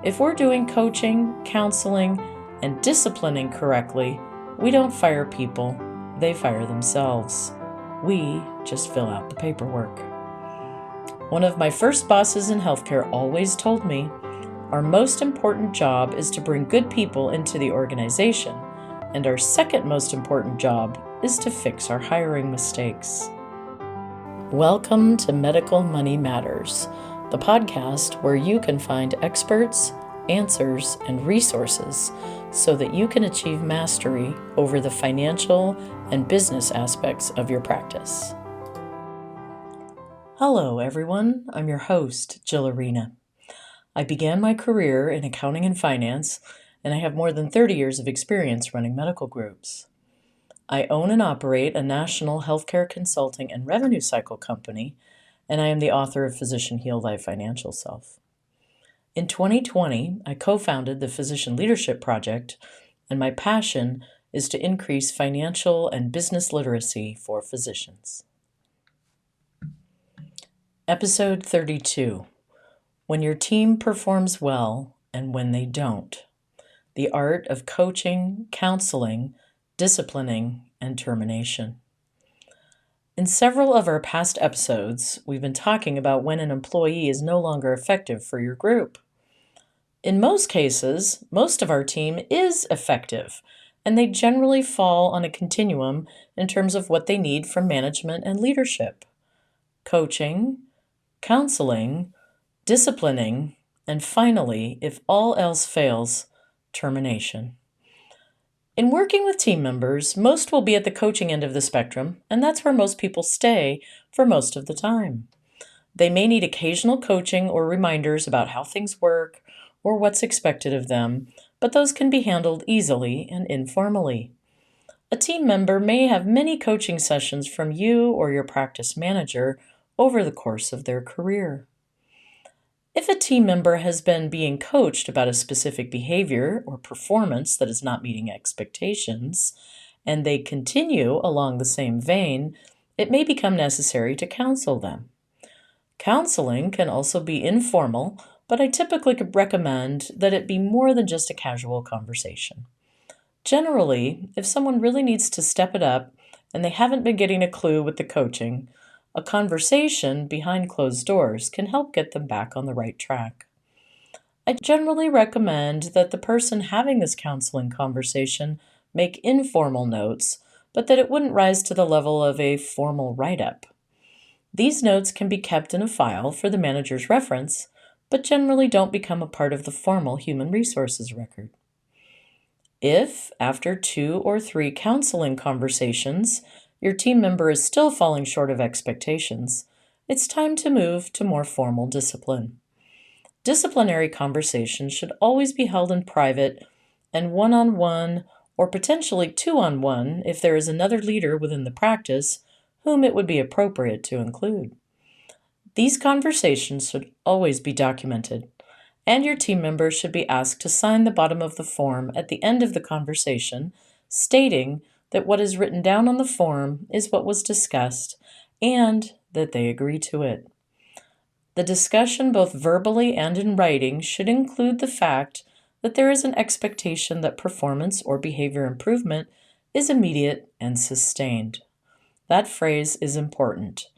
If we're doing coaching, counseling, and disciplining correctly, we don't fire people, they fire themselves. We just fill out the paperwork. One of my first bosses in healthcare always told me, our most important job is to bring good people into the organization, and our second most important job is to fix our hiring mistakes. Welcome to Medical Money Matters, the podcast where you can find experts, answers, and resources so that you can achieve mastery over the financial and business aspects of your practice. Hello, everyone. I'm your host, Jill Arena. I began my career in accounting and finance, and I have more than 30 years of experience running medical groups. I own and operate a national healthcare consulting and revenue cycle company, and I am the author of Physician Heal Thy Financial Self. In 2020, I co-founded the Physician Leadership Project, and my passion is to increase financial and business literacy for physicians. Episode 32. When your team performs well and when they don't. The art of coaching, counseling, disciplining, and termination. In several of our past episodes, we've been talking about when an employee is no longer effective for your group. In most cases, most of our team is effective, and they generally fall on a continuum in terms of what they need from management and leadership. Coaching, counseling, disciplining, and finally, if all else fails, termination. In working with team members, most will be at the coaching end of the spectrum, and that's where most people stay for most of the time. They may need occasional coaching or reminders about how things work or what's expected of them, but those can be handled easily and informally. A team member may have many coaching sessions from you or your practice manager over the course of their career. If a team member has been being coached about a specific behavior or performance that is not meeting expectations, and they continue along the same vein, it may become necessary to counsel them. Counseling can also be informal, but I typically recommend that it be more than just a casual conversation. Generally, if someone really needs to step it up and they haven't been getting a clue with the coaching, a conversation behind closed doors can help get them back on the right track. I generally recommend that the person having this counseling conversation make informal notes, but that it wouldn't rise to the level of a formal write-up. These notes can be kept in a file for the manager's reference, but generally don't become a part of the formal human resources record. If, after 2 or 3 counseling conversations, your team member is still falling short of expectations, it's time to move to more formal discipline. Disciplinary conversations should always be held in private and one-on-one or potentially 2-on-1 if there is another leader within the practice whom it would be appropriate to include. These conversations should always be documented, and your team members should be asked to sign the bottom of the form at the end of the conversation, stating that what is written down on the form is what was discussed and that they agree to it. The discussion, both verbally and in writing, should include the fact that there is an expectation that performance or behavior improvement is immediate and sustained. That phrase is important: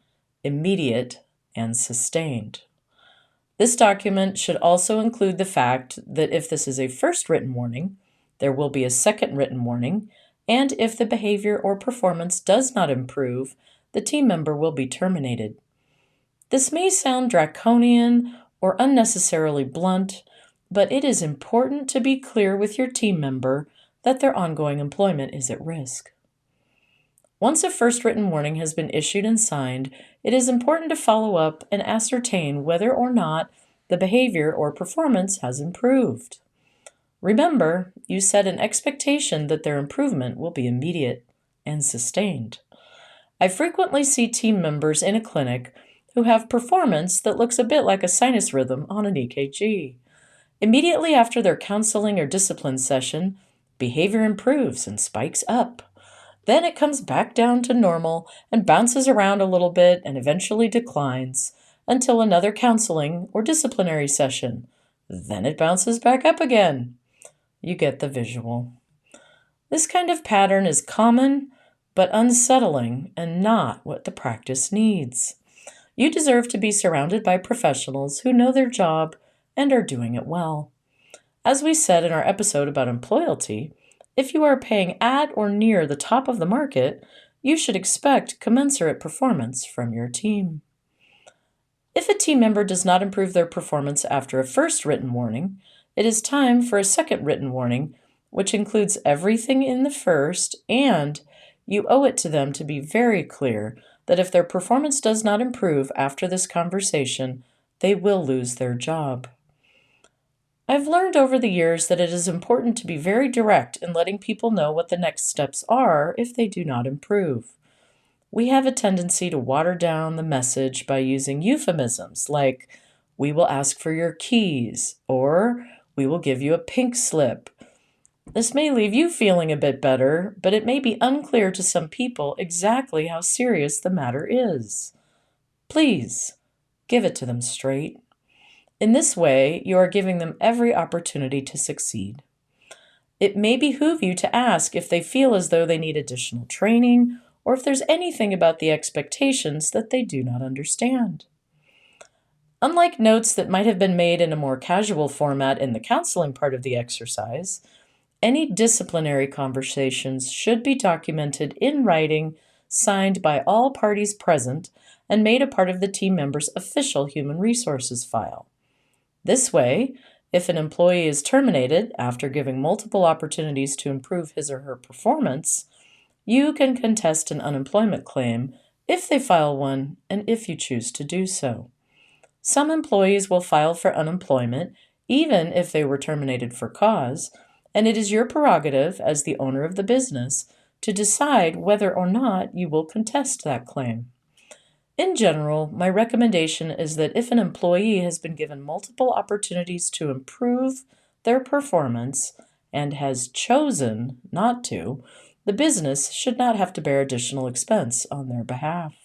immediate and sustained. This document should also include the fact that if this is a first written warning, there will be a second written warning, and if the behavior or performance does not improve, the team member will be terminated. This may sound draconian or unnecessarily blunt, but it is important to be clear with your team member that their ongoing employment is at risk. Once a first written warning has been issued and signed, it is important to follow up and ascertain whether or not the behavior or performance has improved. Remember, you set an expectation that their improvement will be immediate and sustained. I frequently see team members in a clinic who have performance that looks a bit like a sinus rhythm on an EKG. Immediately after their counseling or discipline session, behavior improves and spikes up. Then it comes back down to normal and bounces around a little bit and eventually declines until another counseling or disciplinary session, then it bounces back up again. You get the visual. This kind of pattern is common, but unsettling and not what the practice needs. You deserve to be surrounded by professionals who know their job and are doing it well. As we said in our episode about employalty, if you are paying at or near the top of the market, you should expect commensurate performance from your team. If a team member does not improve their performance after a first written warning, it is time for a second written warning, which includes everything in the first, and you owe it to them to be very clear that if their performance does not improve after this conversation, they will lose their job. I've learned over the years that it is important to be very direct in letting people know what the next steps are if they do not improve. We have a tendency to water down the message by using euphemisms like, "we will ask for your keys," or "we will give you a pink slip." This may leave you feeling a bit better, but it may be unclear to some people exactly how serious the matter is. Please, give it to them straight. In this way, you are giving them every opportunity to succeed. It may behoove you to ask if they feel as though they need additional training or if there's anything about the expectations that they do not understand. Unlike notes that might have been made in a more casual format in the counseling part of the exercise, any disciplinary conversations should be documented in writing, signed by all parties present, and made a part of the team member's official human resources file. This way, if an employee is terminated after giving multiple opportunities to improve his or her performance, you can contest an unemployment claim if they file one and if you choose to do so. Some employees will file for unemployment even if they were terminated for cause, and it is your prerogative as the owner of the business to decide whether or not you will contest that claim. In general, my recommendation is that if an employee has been given multiple opportunities to improve their performance and has chosen not to, the business should not have to bear additional expense on their behalf.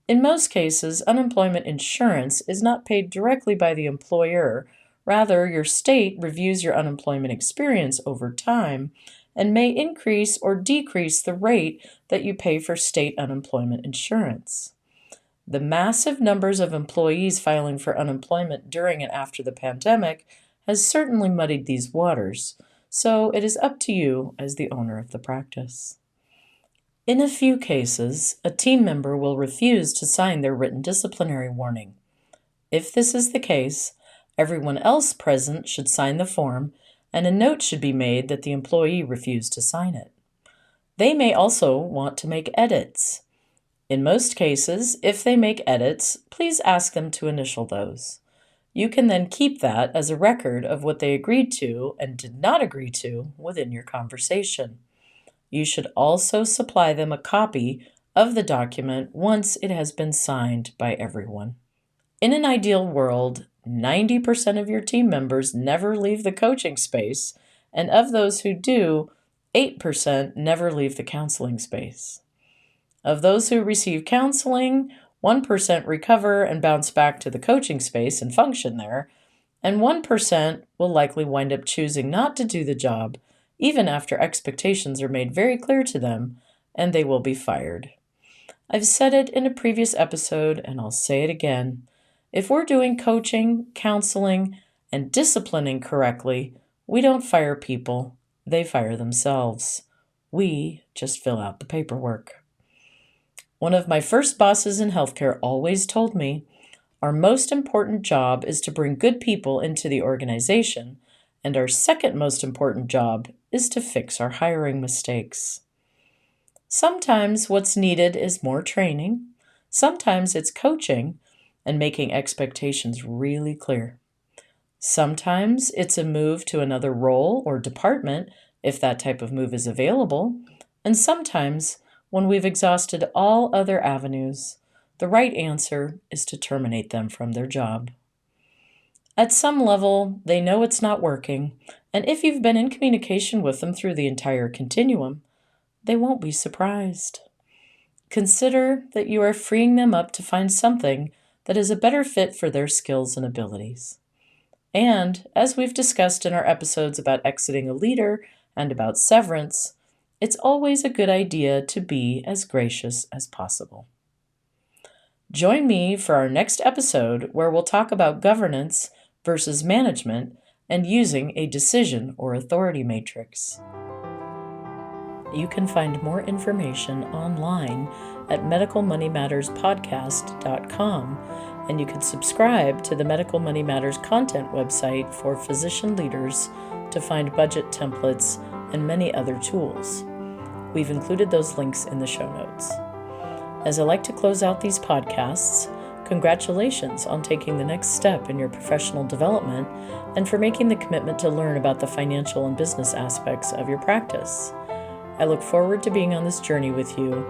In most cases, unemployment insurance is not paid directly by the employer. Rather, your state reviews your unemployment experience over time and may increase or decrease the rate that you pay for state unemployment insurance. The massive numbers of employees filing for unemployment during and after the pandemic has certainly muddied these waters, so it is up to you as the owner of the practice. In a few cases, a team member will refuse to sign their written disciplinary warning. If this is the case, everyone else present should sign the form, and a note should be made that the employee refused to sign it. They may also want to make edits. In most cases, if they make edits, please ask them to initial those. You can then keep that as a record of what they agreed to and did not agree to within your conversation. You should also supply them a copy of the document once it has been signed by everyone. In an ideal world, 90% of your team members never leave the coaching space, and of those who do, 8% never leave the counseling space. Of those who receive counseling, 1% recover and bounce back to the coaching space and function there, and 1% will likely wind up choosing not to do the job, even after expectations are made very clear to them, and they will be fired. I've said it in a previous episode, and I'll say it again. If we're doing coaching, counseling, and disciplining correctly, we don't fire people, they fire themselves. We just fill out the paperwork. One of my first bosses in healthcare always told me, our most important job is to bring good people into the organization, and our second most important job is to fix our hiring mistakes. Sometimes what's needed is more training. Sometimes it's coaching and making expectations really clear. Sometimes it's a move to another role or department if that type of move is available. And sometimes, when we've exhausted all other avenues, the right answer is to terminate them from their job. At some level, they know it's not working, and if you've been in communication with them through the entire continuum, they won't be surprised. Consider that you are freeing them up to find something that is a better fit for their skills and abilities. And as we've discussed in our episodes about exiting a leader and about severance, it's always a good idea to be as gracious as possible. Join me for our next episode where we'll talk about governance versus management and using a decision or authority matrix. You can find more information online at medicalmoneymatterspodcast.com, and you can subscribe to the Medical Money Matters content website for physician leaders to find budget templates and many other tools. We've included those links in the show notes. As I like to close out these podcasts, congratulations on taking the next step in your professional development and for making the commitment to learn about the financial and business aspects of your practice. I look forward to being on this journey with you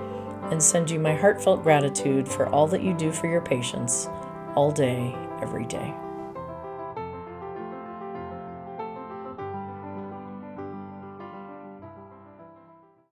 and send you my heartfelt gratitude for all that you do for your patients all day, every day.